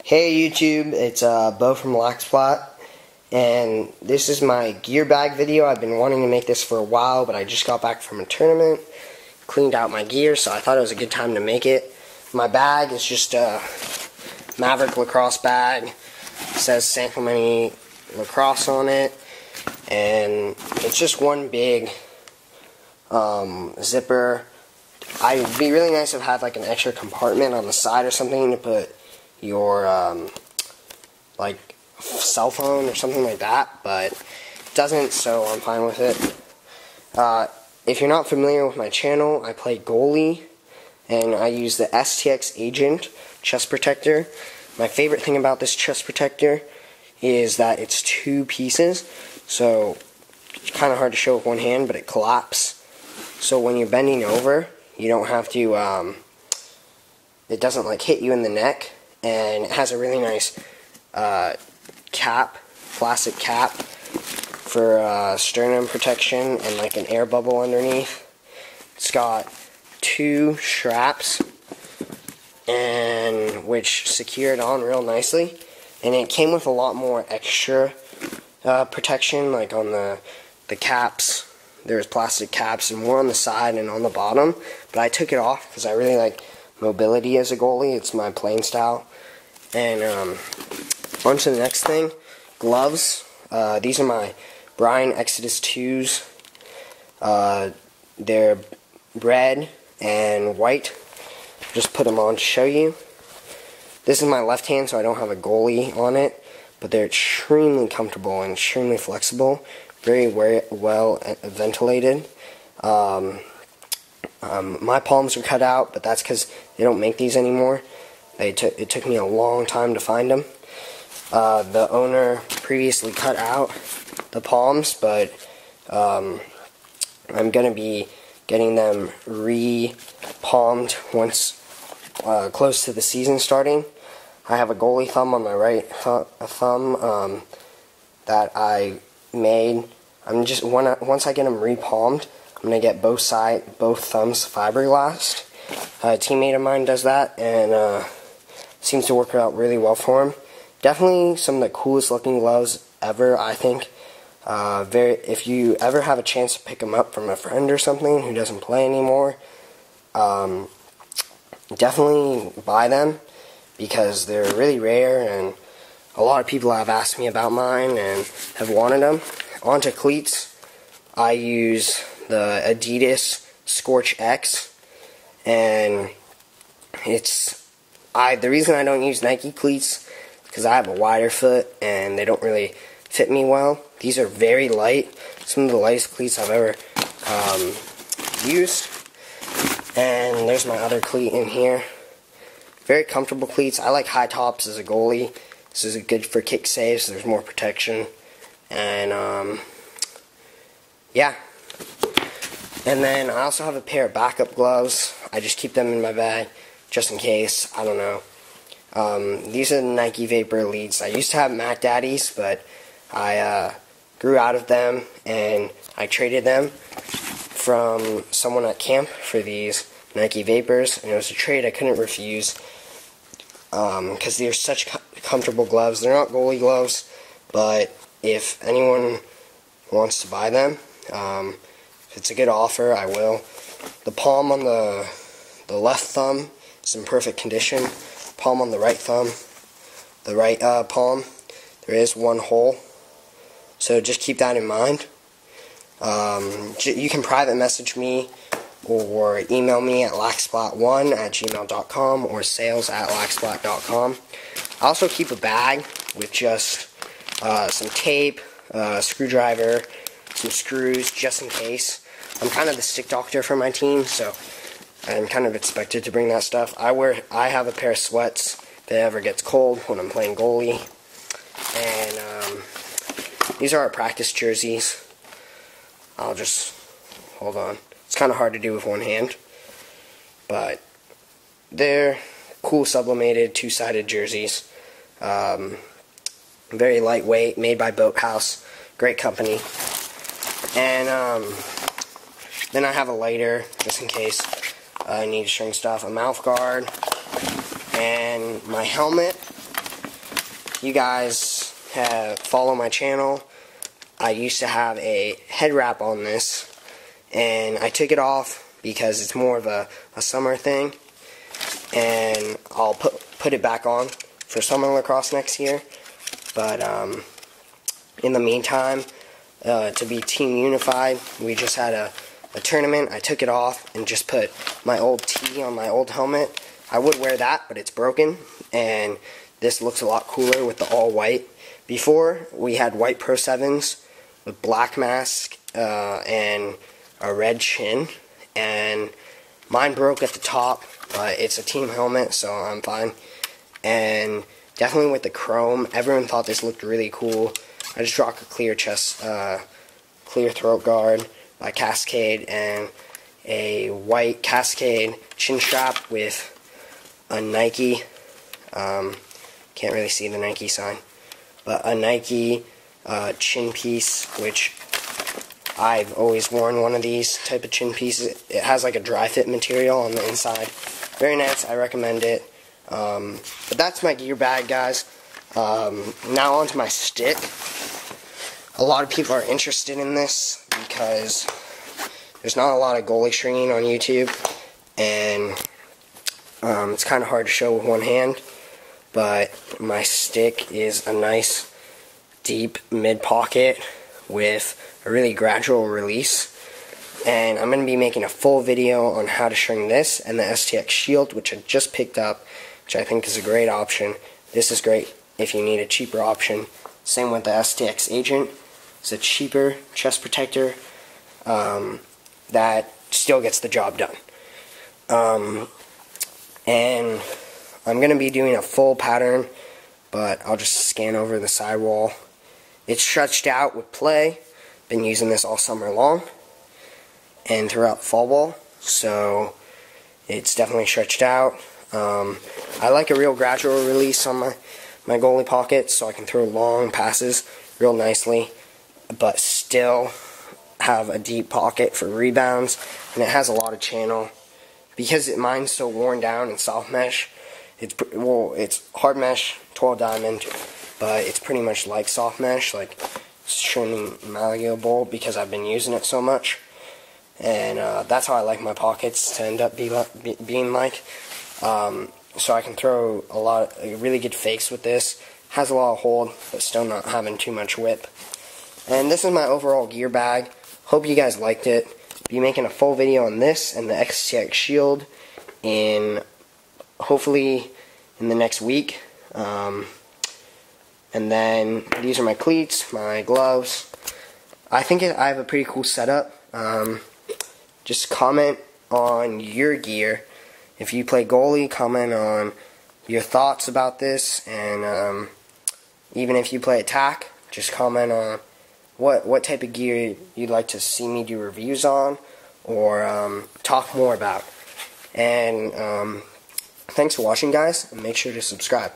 Hey YouTube, it's Bo from laxsplat, and this is my gear bag video. I've been wanting to make this for a while, but I just got back from a tournament, cleaned out my gear, so I thought it was a good time to make it. My bag is just a Maverick lacrosse bag. It says San Clemente Lacrosse on it, and it's just one big zipper. It'd be really nice if it had like an extra compartment on the side or something to put your like cell phone or something like that, but it doesn't, so I'm fine with it. If you're not familiar with my channel, I play goalie, and I use the STX Agent chest protector. My favorite thing about this chest protector is that it's two pieces, so it's kind of hard to show with one hand, but it collapses. So when you're bending over, you don't have to, it doesn't like hit you in the neck, and it has a really nice cap, plastic cap for sternum protection and like an air bubble underneath. It's got two straps and which secure it on real nicely, and it came with a lot more extra protection, like on the caps. There's plastic caps and more on the side and on the bottom, but I took it off because I really like mobility as a goalie. It's my playing style. And on to the next thing, gloves. These are my Brian Exodus 2s. They're red and white. Just put them on to show you. This is my left hand, so I don't have a goalie on it, but they're extremely comfortable and extremely flexible. Very well ventilated. My palms were cut out, but that's because they don't make these anymore. It took me a long time to find them. The owner previously cut out the palms, but I'm going to be getting them re-palmed once close to the season starting. I have a goalie thumb on my right thumb that I made. Once I get them re-palmed, I'm gonna get both thumbs fiberglassed. A teammate of mine does that, and seems to work out really well for him. Definitely some of the coolest looking gloves ever, I think. If you ever have a chance to pick them up from a friend or something who doesn't play anymore, definitely buy them because they're really rare, and a lot of people have asked me about mine and have wanted them. Onto cleats, I use the Adidas Scorch X, and the reason I don't use Nike cleats is because I have a wider foot and they don't really fit me well. These are very light, some of the lightest cleats I've ever used. And there's my other cleat in here. Very comfortable cleats. I like high tops as a goalie. This is good for kick saves, so there's more protection. And, yeah. And then I also have a pair of backup gloves. I just keep them in my bag, just in case. I don't know. These are the Nike Vapor Elites. I used to have Mac Daddies, but I grew out of them, and I traded them from someone at camp for these Nike Vapors, and it was a trade I couldn't refuse. Because they're such comfortable gloves. They're not goalie gloves, but if anyone wants to buy them, if it's a good offer, I will. The palm on the left thumb is in perfect condition. Palm on the right thumb, the right palm, there is one hole. So just keep that in mind. You can private message me or email me at laxsplat1@gmail.com or sales@laxsplat.com. I also keep a bag with just some tape, a screwdriver, some screws, just in case. I'm kind of the stick doctor for my team, so I'm kind of expected to bring that stuff. I have a pair of sweats if it ever gets cold when I'm playing goalie. And these are our practice jerseys. I'll just hold on. It's kind of hard to do with one hand, but they're cool sublimated two-sided jerseys. Very lightweight, made by Boathouse, great company. And then I have a lighter just in case I need to string stuff, a mouth guard, and my helmet you guys follow my channel, I used to have a head wrap on this, and I took it off because it's more of a summer thing, and I'll put it back on for summer lacrosse next year. But in the meantime, to be team unified, we just had a tournament. I took it off and just put my old tee on my old helmet. I would wear that, but it's broken, and this looks a lot cooler with the all white. Before, we had white Pro 7s with black mask and a red chin, and mine broke at the top, but it's a team helmet, so I'm fine. And definitely with the chrome, everyone thought this looked really cool. I just rock a clear chest, clear throat guard by Cascade, and a white Cascade chin strap with a Nike, can't really see the Nike sign, but a Nike chin piece, which I've always worn one of these type of chin pieces. It has like a dry fit material on the inside. Very nice, I recommend it. But that's my gear bag, guys. Now onto my stick. A lot of people are interested in this because there's not a lot of goalie stringing on YouTube, and it's kind of hard to show with one hand, but my stick is a nice deep mid pocket with a really gradual release, and I'm going to be making a full video on how to string this and the STX Shield, which I just picked up, which I think is a great option. This is great if you need a cheaper option. Same with the STX Agent. It's a cheaper chest protector that still gets the job done. And I'm going to be doing a full pattern, but I'll just scan over the sidewall. It's stretched out with play. Been using this all summer long and throughout fall ball, so it's definitely stretched out. I like a real gradual release on my goalie pocket, so I can throw long passes real nicely, but still have a deep pocket for rebounds, and it has a lot of channel. Because mine's so worn down and soft mesh, it's hard mesh, 12 diamond, but it's pretty much like soft mesh, like extremely malleable because I've been using it so much. And that's how I like my pockets to end up being like. So I can throw really good fakes with this. Has a lot of hold, but still not having too much whip. And this is my overall gear bag. Hope you guys liked it. Be making a full video on this and the STX Shield hopefully in the next week. And then these are my cleats, my gloves. I think I have a pretty cool setup. Just comment on your gear. If you play goalie, comment on your thoughts about this, and even if you play attack, just comment on what type of gear you'd like to see me do reviews on, or talk more about. And thanks for watching, guys, and make sure to subscribe.